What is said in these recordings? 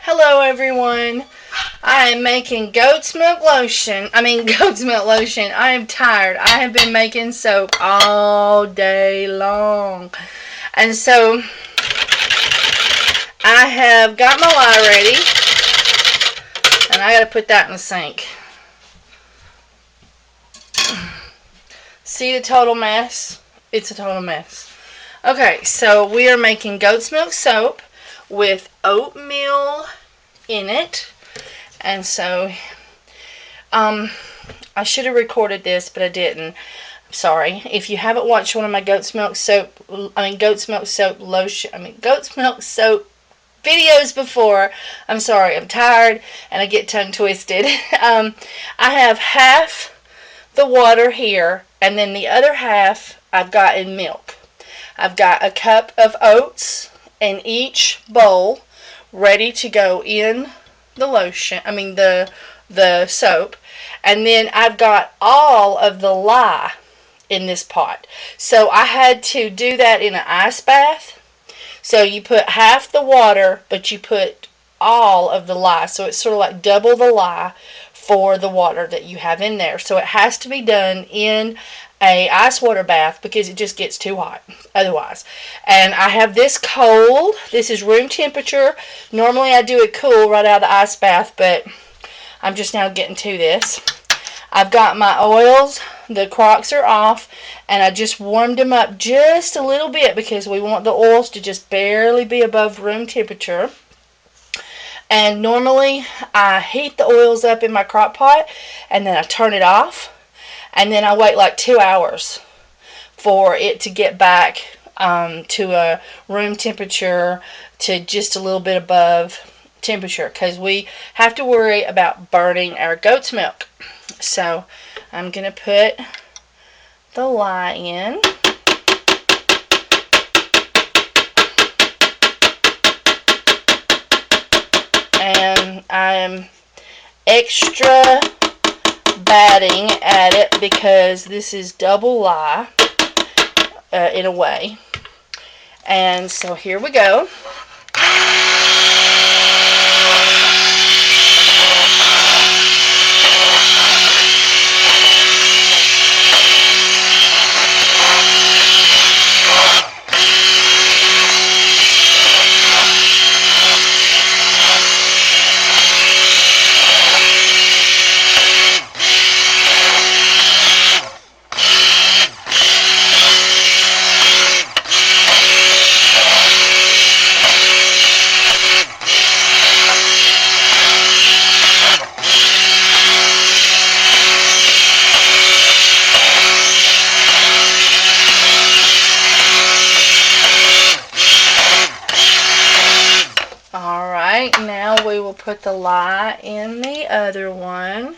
Hello everyone. I am making goat's milk lotion. Goat's milk lotion. I am tired. I have been making soap all day long. And so I have got my lye ready. And I got to put that in the sink. See the total mess? It's a total mess. Okay, so we are making goat's milk soap with oatmeal in it. And so I should have recorded this, but I didn't. I'm sorry. If you haven't watched one of my goat's milk soap videos before, I'm sorry. I'm tired and I get tongue twisted. I have half the water here, and then the other half I've got in milk. I've got a cup of oats in each bowl ready to go in the lotion, the soap. And then I've got all of the lye in this pot. So I had to do that in an ice bath. So you put half the water, but you put all of the lye. So it's sort of like double the lye for the water that you have in there. So it has to be done in a ice water bath because it just gets too hot otherwise. And I have this cold. This is room temperature. Normally I do it cool right out of the ice bath, but I'm just now getting to this. I've got my oils. The crocks are off, and I just warmed them up just a little bit because we want the oils to just barely be above room temperature. And normally I heat the oils up in my crock pot and then I turn it off, and then I wait like 2 hours for it to get back to a room temperature, to just a little bit above temperature, because we have to worry about burning our goat's milk. So I'm going to put the lye in. And I'm extra batting at it because this is double lye in a way. And so here we go. Alright, now we will put the lye in the other one.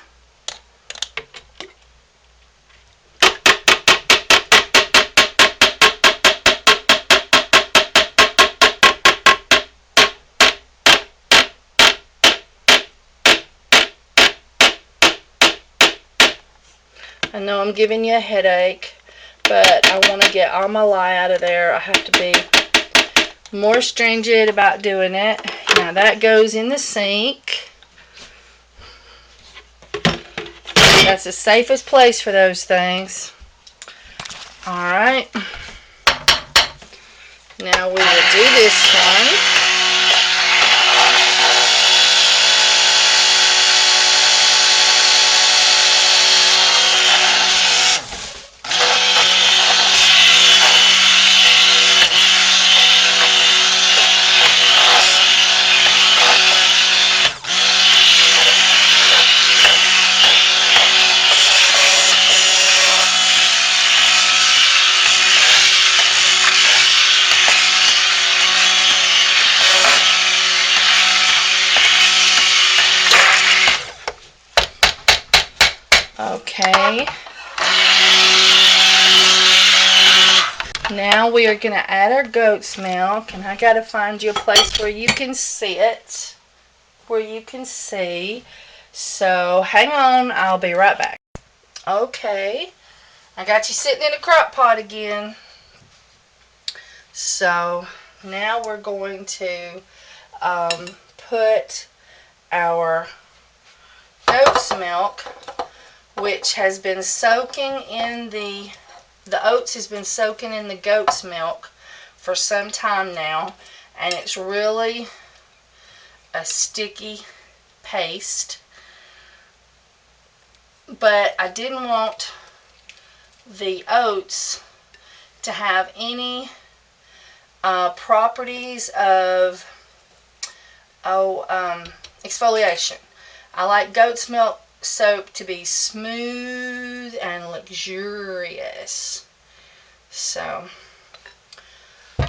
I know I'm giving you a headache, but I want to get all my lye out of there. I have to be more stringent about doing it. Now that goes in the sink. That's the safest place for those things. Alright. Now we will do this one. Okay. Now we are going to add our goat's milk, and I got to find you a place where you can see it, where you can see. So hang on, I'll be right back. Okay, I got you sitting in a crock pot again. So now we're going to put our oats milk, which has been soaking in the oats has been soaking in the goat's milk for some time now, and it's really a sticky paste. But I didn't want the oats to have any properties of exfoliation. I like goat's milk soap to be smooth and luxurious. So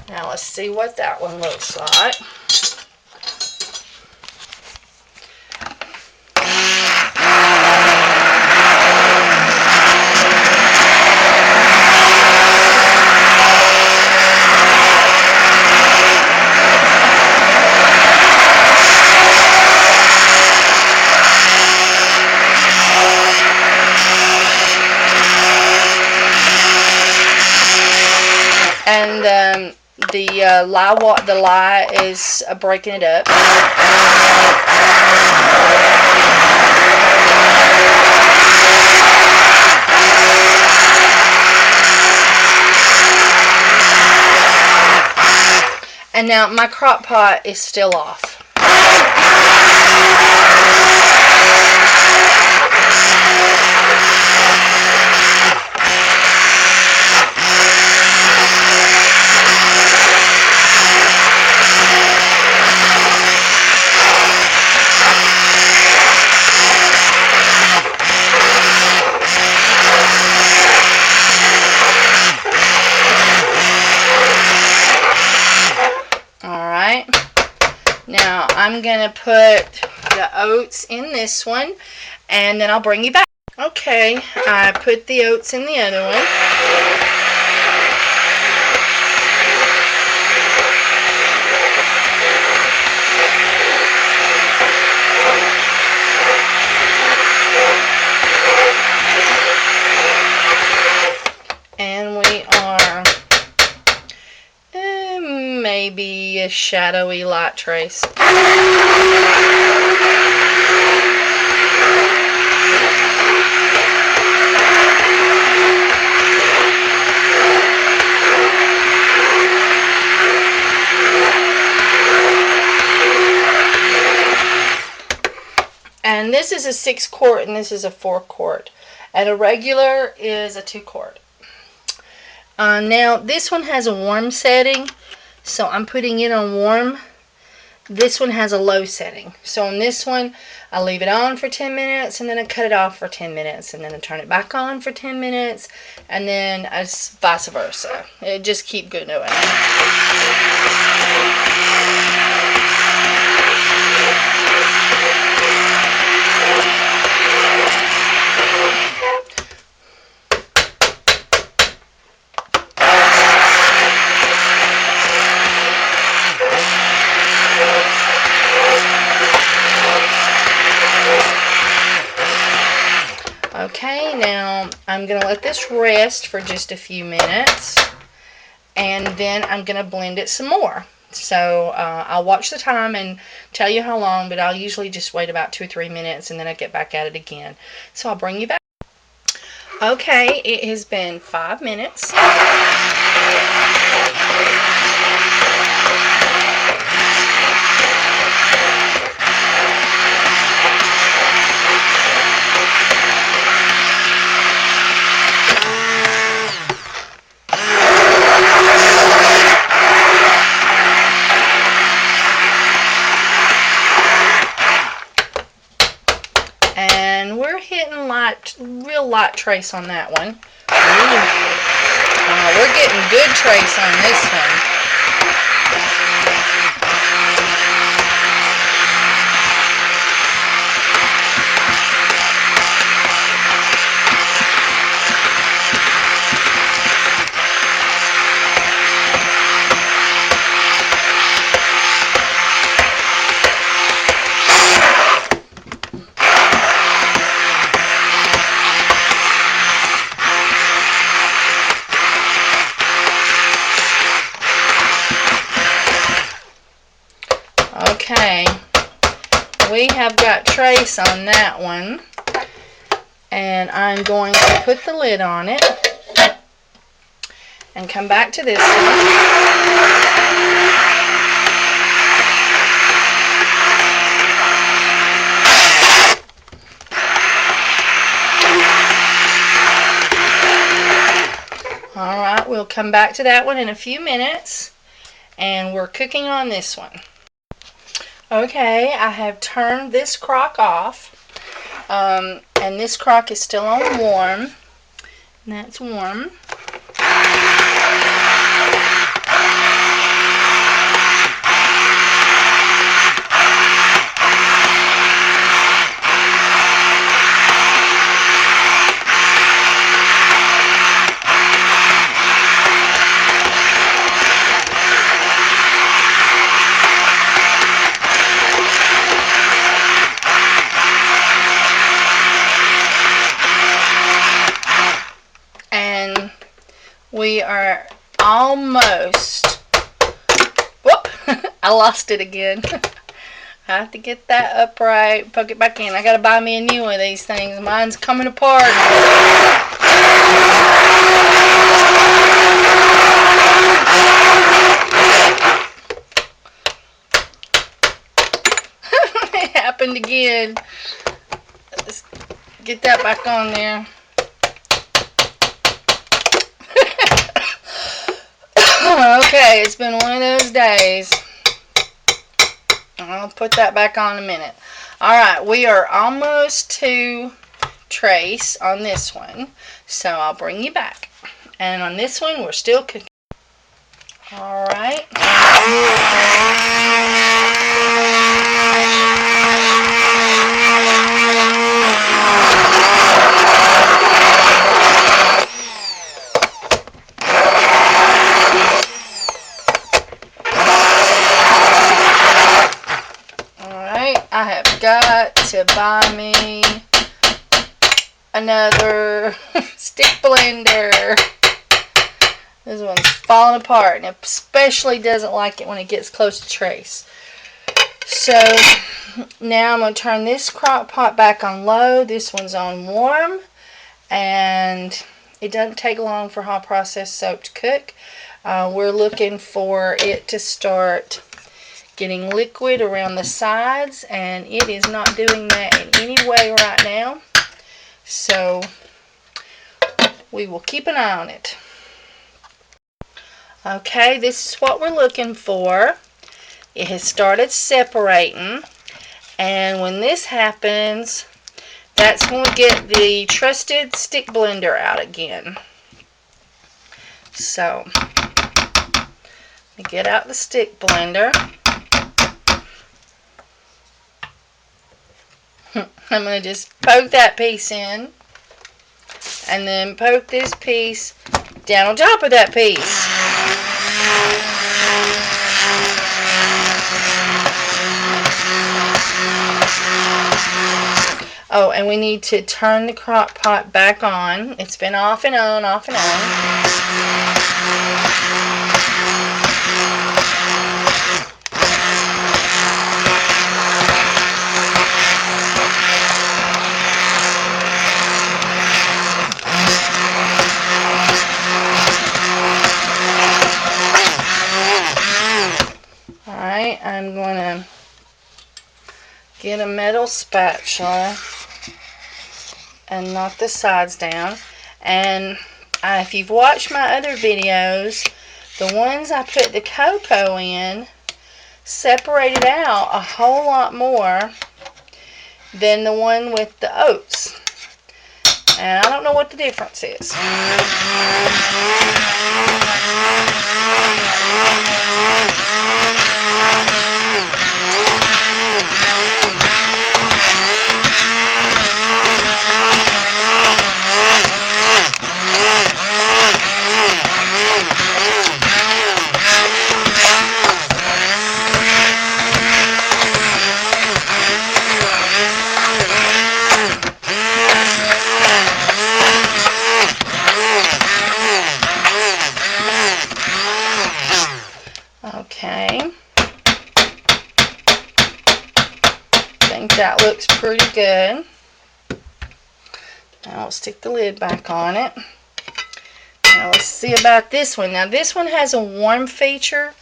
now let's see what that one looks like. And the lye is breaking it up. And now my crock pot is still off. Now I'm going to put the oats in this one, and then I'll bring you back. Okay, I put the oats in the other one. And we are maybe a shadowy light trace. And this is a 6 quart and this is a 4 quart. And a regular is a 2 quart. Now this one has a warm setting, so I'm putting it on warm. This one has a low setting. So on this one, I leave it on for 10 minutes and then I cut it off for 10 minutes and then I turn it back on for 10 minutes and then vice versa. It just keep going. Okay, now I'm going to let this rest for just a few minutes, and then I'm going to blend it some more. So I'll watch the time and tell you how long, but I'll usually just wait about 2 or 3 minutes, and then I get back at it again. So I'll bring you back. Okay, it has been 5 minutes. And we're hitting real light trace on that one. We're getting good trace on this one. we have got trace on that one. And I'm going to put the lid on it and come back to this one. Alright, we'll come back to that one in a few minutes, and we're cooking on this one. Okay, I have turned this crock off, and this crock is still on warm, and that's warm. We are almost, whoop, I lost it again. I have to get that upright, poke it back in. I gotta buy me a new one of these things. Mine's coming apart. It happened again. Let's get that back on there. Okay, it's been one of those days. I'll put that back on in a minute. Alright, we are almost to trace on this one, so I'll bring you back. And on this one, we're still cooking. Alright. I have got to buy me another stick blender. This one's falling apart, and it especially doesn't like it when it gets close to trace. So now I'm going to turn this crock pot back on low. This one's on warm, and it doesn't take long for hot processed soap to cook. We're looking for it to start getting liquid around the sides, and it is not doing that in any way right now, so we will keep an eye on it. Okay, this is what we're looking for. It has started separating, and when this happens, that's when we get the trusted stick blender out again. So let me get out the stick blender. I'm going to just poke that piece in, and then poke this piece down on top of that piece. Oh, and we need to turn the crock pot back on. It's been off and on, off and on. I'm going to get a metal spatula and knock the sides down. And if you've watched my other videos, the ones I put the cocoa in separated out a whole lot more than the one with the oats. And I don't know what the difference is. That looks pretty good. Now we'll stick the lid back on it. Now let's see about this one. Now this one has a warm feature,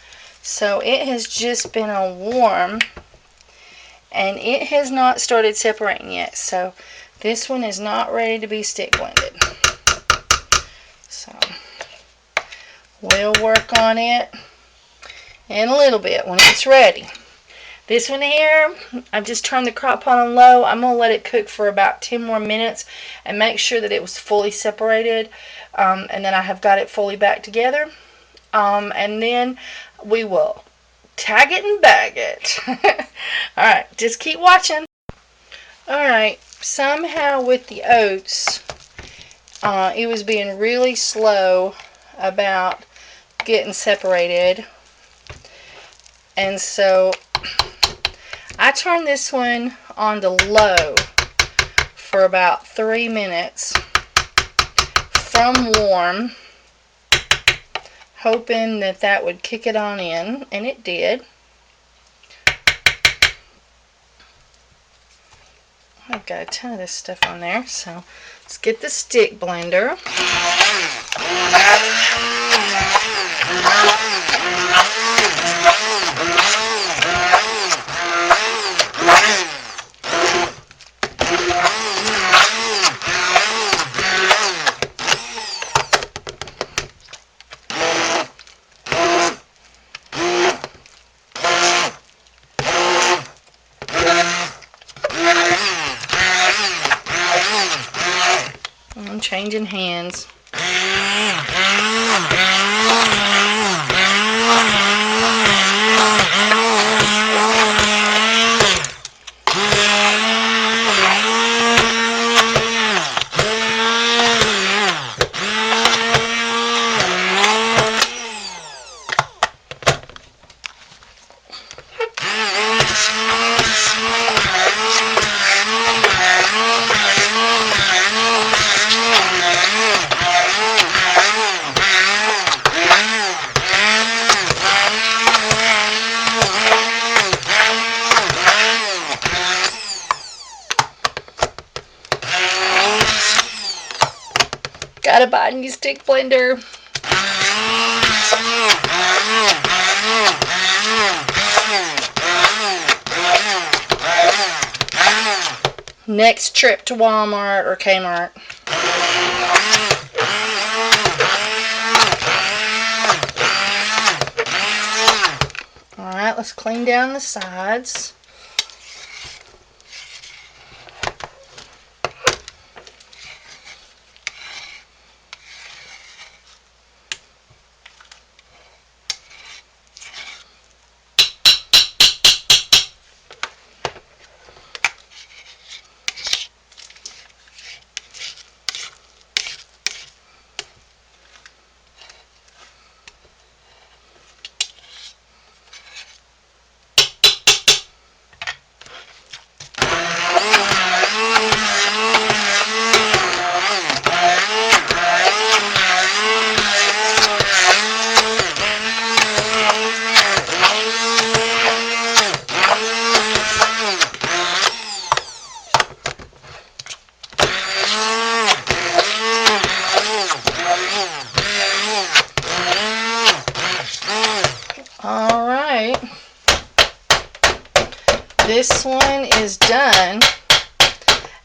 so it has just been on warm, and it has not started separating yet. So this one is not ready to be stick blended. So we'll work on it in a little bit when it's ready. This one here, I've just turned the crock pot on low. I'm going to let it cook for about 10 more minutes and make sure that it was fully separated. And then I have got it fully back together. And then we will tag it and bag it. Alright, just keep watching. Alright, somehow with the oats, it was being really slow about getting separated. And so I turned this one on to low for about 3 minutes from warm, hoping that that would kick it on in, and it did. I've got a ton of this stuff on there, so let's get the stick blender. I'm changing hands. Gotta buy a new stick blender. Next trip to Walmart or Kmart. Alright, let's clean down the sides. Alright, this one is done,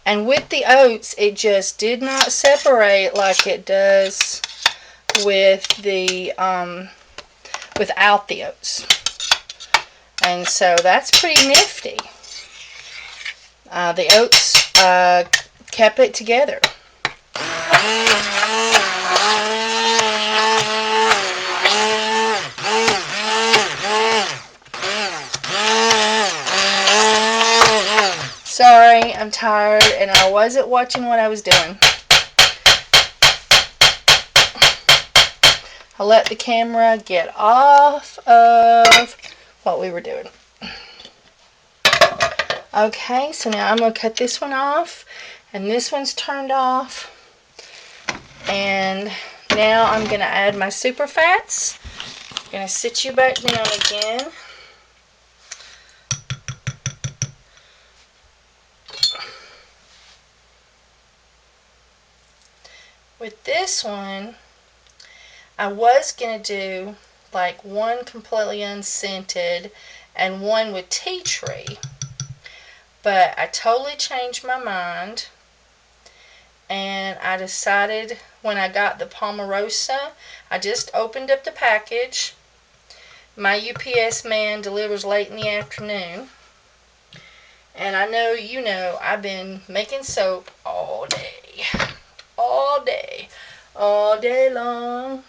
and with the oats it just did not separate like it does with the without the oats, and so that's pretty nifty. The oats kept it together. Sorry, I'm tired and I wasn't watching what I was doing. I let the camera get off of what we were doing. Okay, so now I'm going to cut this one off, and this one's turned off. And now I'm going to add my super fats. I'm going to sit you back down again. With this one, I was going to do like one completely unscented and one with tea tree, but I totally changed my mind, and I decided when I got the Pomarosa, I just opened up the package. My UPS man delivers late in the afternoon, and I know you know I've been making soap all day, all day, all day long.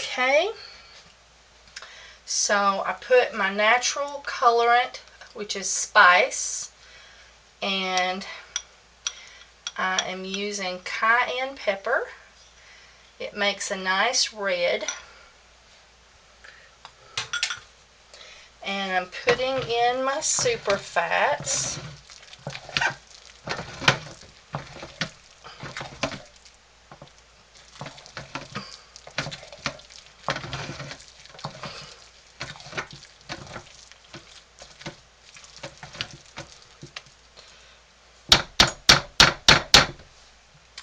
Okay, so I put my natural colorant, which is spice, and I am using cayenne pepper. It makes a nice red. And I'm putting in my super fats.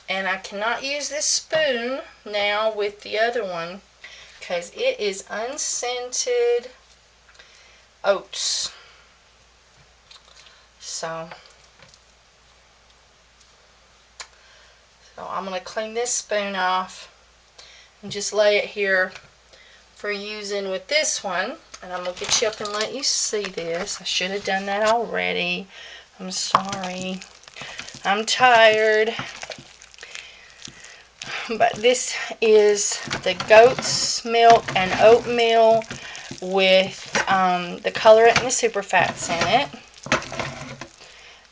And I cannot use this spoon now with the other one because it is unscented oats. So I'm going to clean this spoon off and just lay it here for using with this one. And I'm going to get you up and let you see this. I should have done that already. I'm sorry. I'm tired. But this is the goat's milk and oatmeal with the colorant and the super fats in it.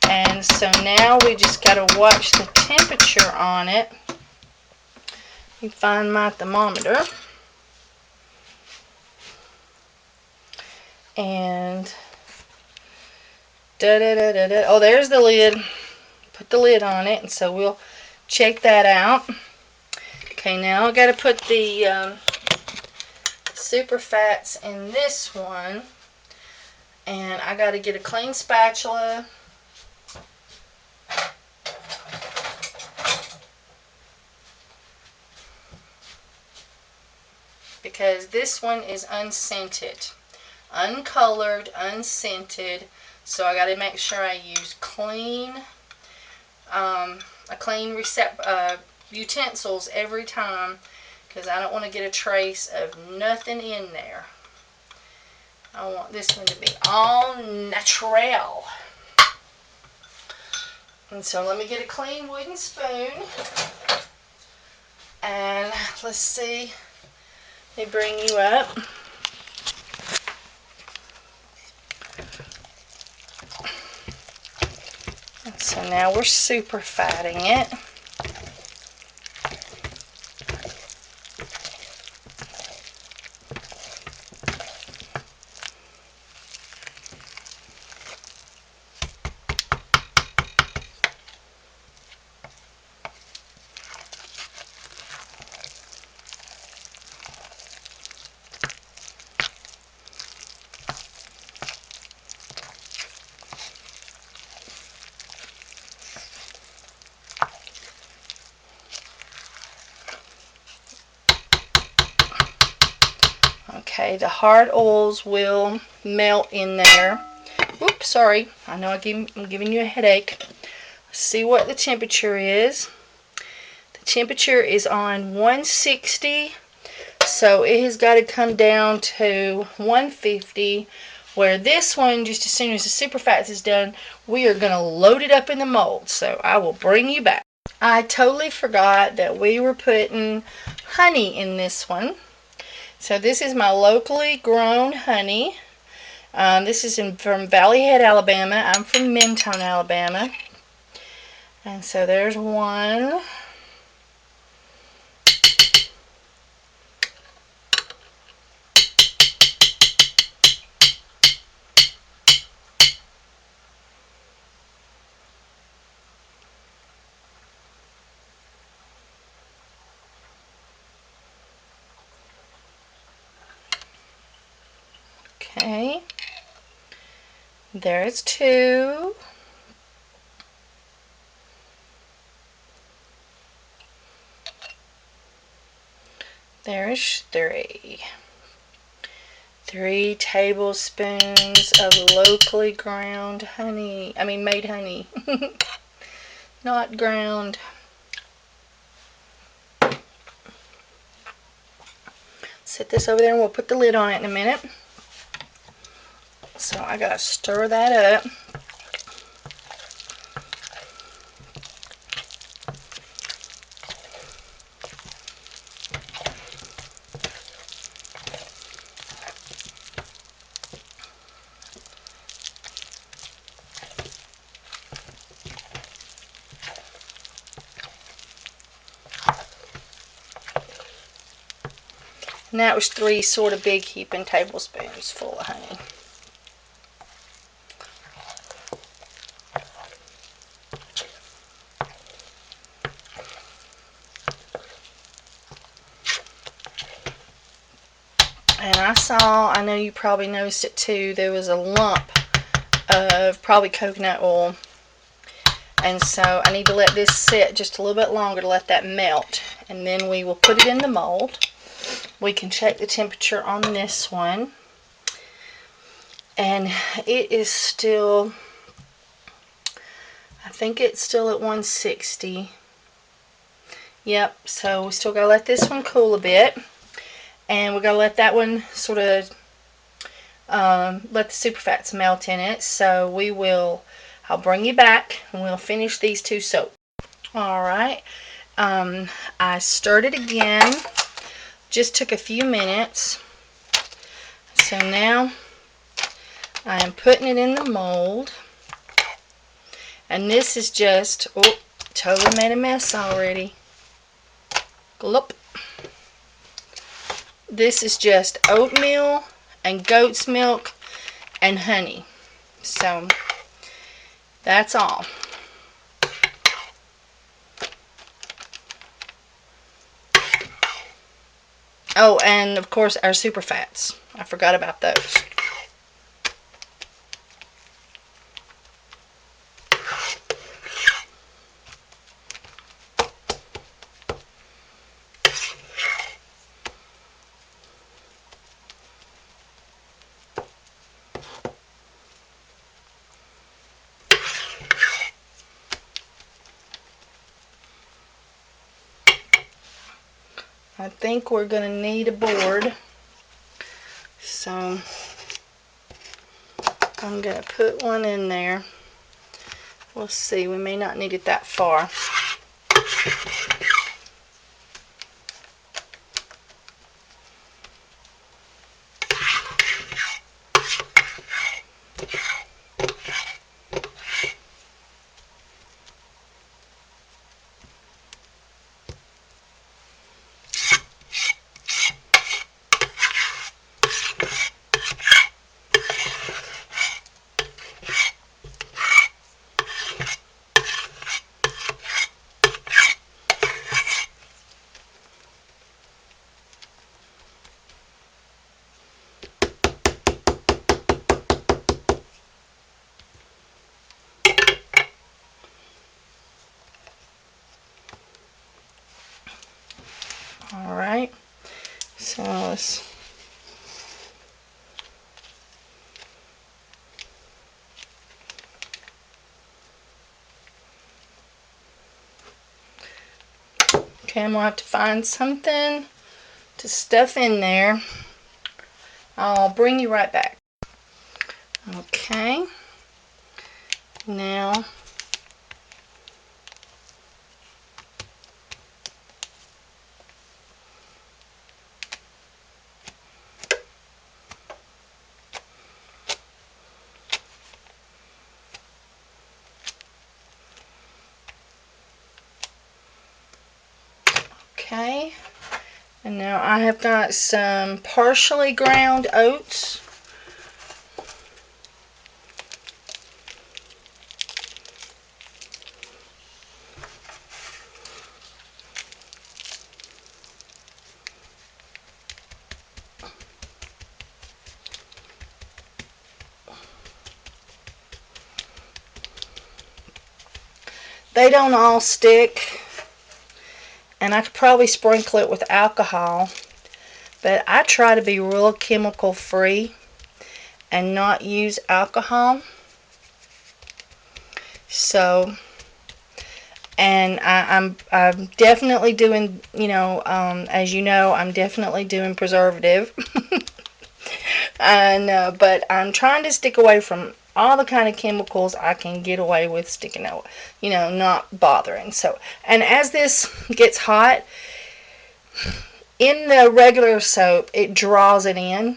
And so now we just got to watch the temperature on it. Let me find my thermometer. And oh, there's the lid. Put the lid on it, and so we'll check that out. Okay, now I got to put the super fats in this one, and I got to get a clean spatula. Because this one is unscented, uncolored, unscented, so I got to make sure I use clean utensils every time, because I don't want to get a trace of nothing in there. I want this one to be all natural. And so let me get a clean wooden spoon, and let's see, let me bring you up. And so now we're super fatting it. Okay, the hard oils will melt in there. Oops, sorry. I know I'm giving you a headache. Let's see what the temperature is. The temperature is on 160, so it has got to come down to 150, where this one, just as soon as the super fats is done, we are going to load it up in the mold. So I will bring you back. I totally forgot that we were putting honey in this one. So this is my locally grown honey. This is from Valley Head, Alabama. I'm from Mentone, Alabama. And so there's one. Okay. There's two. There's 3. 3 tablespoons of locally ground honey. I mean made honey. Not ground. Set this over there and we'll put the lid on it in a minute. So I gotta stir that up. And that was 3 sort of big heaping tablespoons full of honey. And I know you probably noticed it too, there was a lump of probably coconut oil. And so I need to let this sit just a little bit longer to let that melt. And then we will put it in the mold. We can check the temperature on this one. And it is still, I think it's still at 160. Yep, so we still gotta let this one cool a bit. And we're gonna let that one sort of let the superfats melt in it. So I'll bring you back and we'll finish these 2 soaks. Alright, I stirred it again. Just took a few minutes. So now I am putting it in the mold. And this is just, oh, totally made a mess already. Glop. This is just oatmeal and goat's milk and honey. So that's all. Oh, and of course our super fats. I forgot about those. I think we're going to need a board. So I'm going to put one in there. We'll see, we may not need it that far. Alright, so let's okay, I'm going to have to find something to stuff in there. I'll bring you right back. Okay, now okay, and now I have got some partially ground oats. They don't all stick, and I could probably sprinkle it with alcohol but I try to be real chemical free and not use alcohol. So, and I'm definitely doing, as you know, I'm definitely doing preservative. And but I'm trying to stick away from all the kind of chemicals I can get away with sticking out, not bothering. So, and as this gets hot, in the regular soap, it draws it in.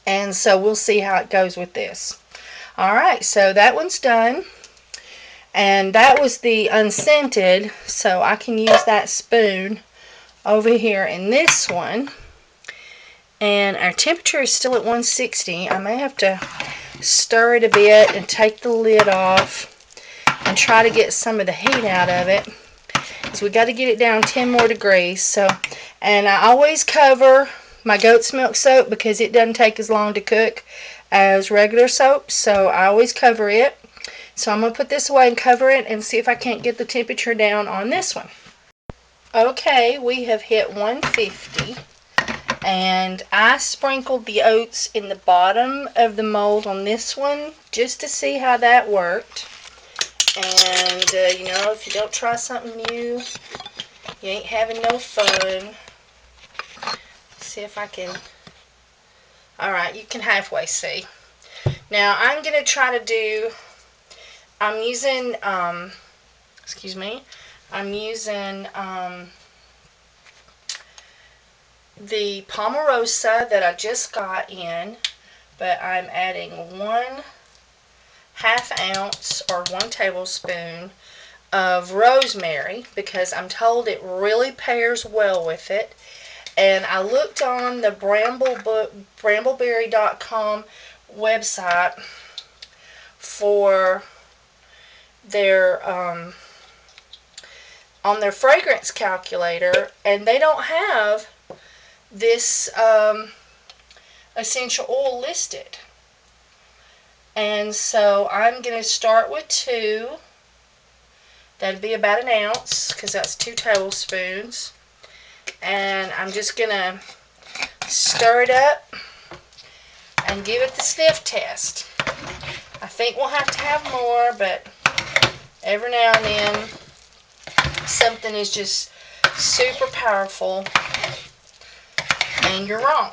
And so we'll see how it goes with this. Alright, so that one's done. And that was the unscented, so I can use that spoon over here in this one. And our temperature is still at 160. I may have to stir it a bit and take the lid off and try to get some of the heat out of it. So we got to get it down 10 more degrees. So, and I always cover my goat's milk soap because it doesn't take as long to cook as regular soap. So I always cover it. So I'm going to put this away and cover it and see if I can't get the temperature down on this one. Okay, we have hit 150. And I sprinkled the oats in the bottom of the mold on this one just to see how that worked. And, if you don't try something new, you ain't having no fun. Let's see if I can... Alright, you can halfway see. Now, I'm going to try to do... I'm using, I'm using, the Palmarosa that I just got in, but I'm adding 1/2 ounce or 1 tablespoon of rosemary because I'm told it really pairs well with it. And I looked on the Brambleberry.com website for their on their fragrance calculator, and they don't have this essential oil listed. And so I'm going to start with 2. That'd be about 1 ounce because that's 2 tablespoons. And I'm just going to stir it up and give it the sniff test. I think we'll have to have more, but every now and then something is just super powerful and you're wrong.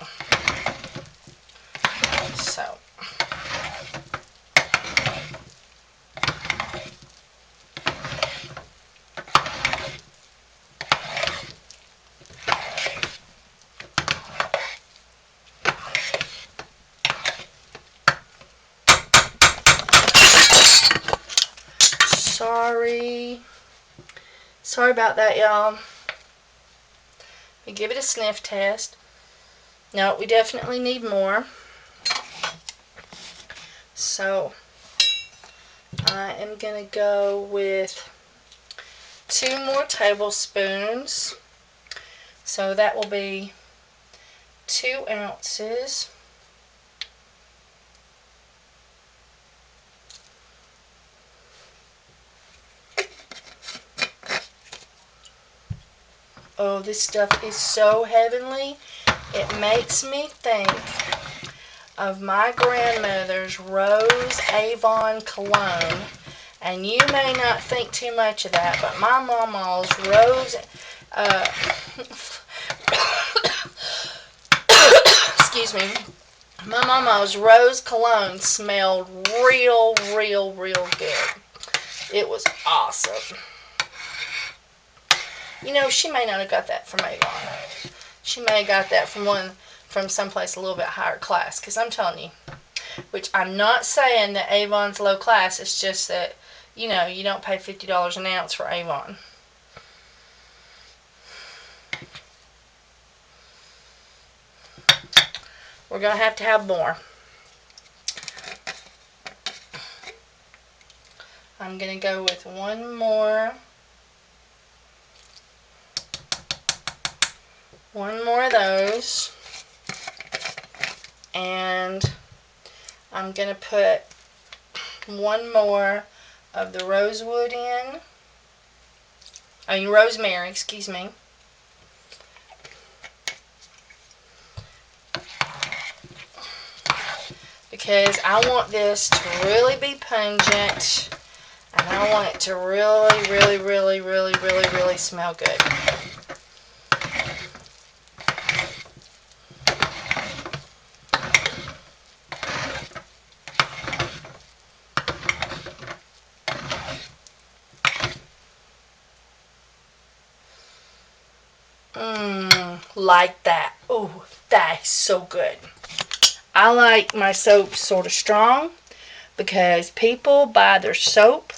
So, sorry about that, y'all. We give it a sniff test. No, we definitely need more. So I am going to go with 2 more tablespoons. So that will be 2 ounces. Oh, this stuff is so heavenly. It makes me think of my grandmother's Rose Avon cologne. And you may not think too much of that, but my mama's Rose, excuse me, my mama's Rose cologne smelled real good. It was awesome. She may not have got that from Avon. She may have got that from someplace a little bit higher class, because I'm telling you, which I'm not saying that Avon's low class, it's just that, you don't pay $50 an ounce for Avon. We're going to have more. I'm going to go with 1 more. 1 more of those. And I'm going to put 1 more of the rosewood in. Rosemary, excuse me. because I want this to really be pungent, and I want it to really, really, really, really, really, really smell good. Like that. Oh, that is so good. I like my soap sort of strong because people buy their soap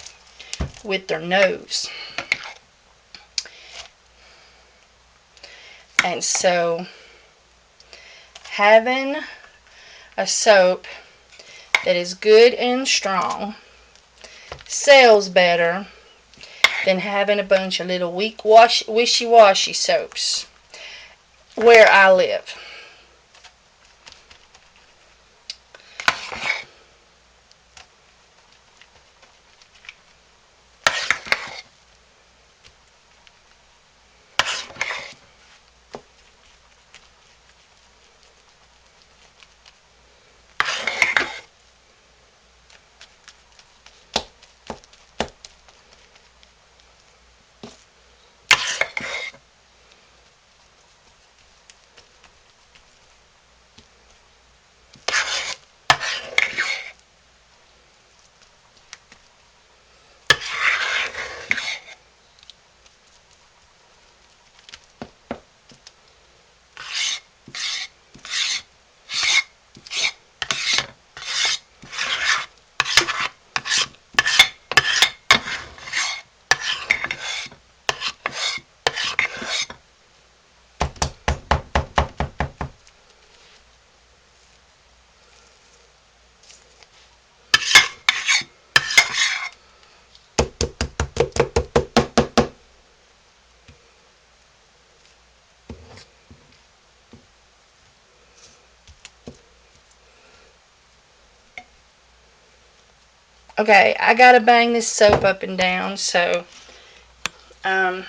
with their nose. And so having a soap that is good and strong sells better than having a bunch of little weak wishy-washy soaps where I live. Okay, I gotta bang this soap up and down, so hang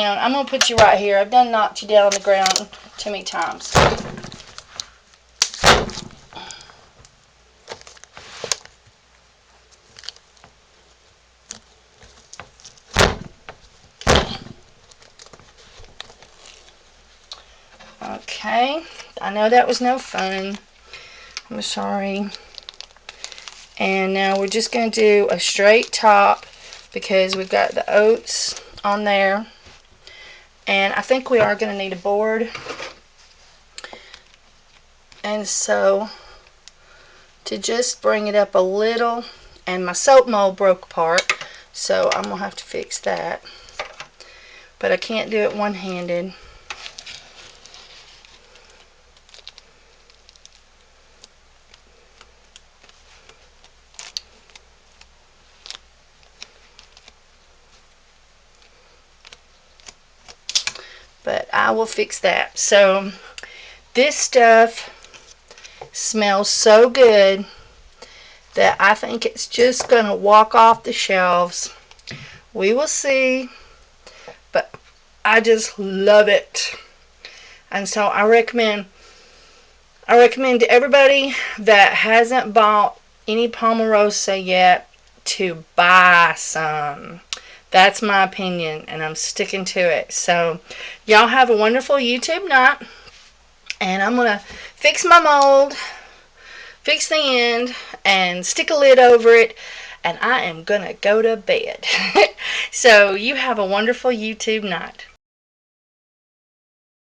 on, I'm gonna put you right here. I've done knocked you down on the ground too many times. Okay, I know that was no fun. I'm sorry. And now we're just going to do a straight top because we've got the oats on there. And I think we are going to need a board. And so to just bring it up a little, and my soap mold broke apart, so I'm going to have to fix that. But I can't do it one-handed. But I will fix that. So this stuff smells so good that I think it's just going to walk off the shelves. We will see. But I just love it. And so I recommend to everybody that hasn't bought any Palmarosa yet to buy some. That's my opinion, and I'm sticking to it. So y'all have a wonderful YouTube night, and I'm gonna fix my mold, fix the end, and stick a lid over it, and I am gonna go to bed. So you have a wonderful YouTube night.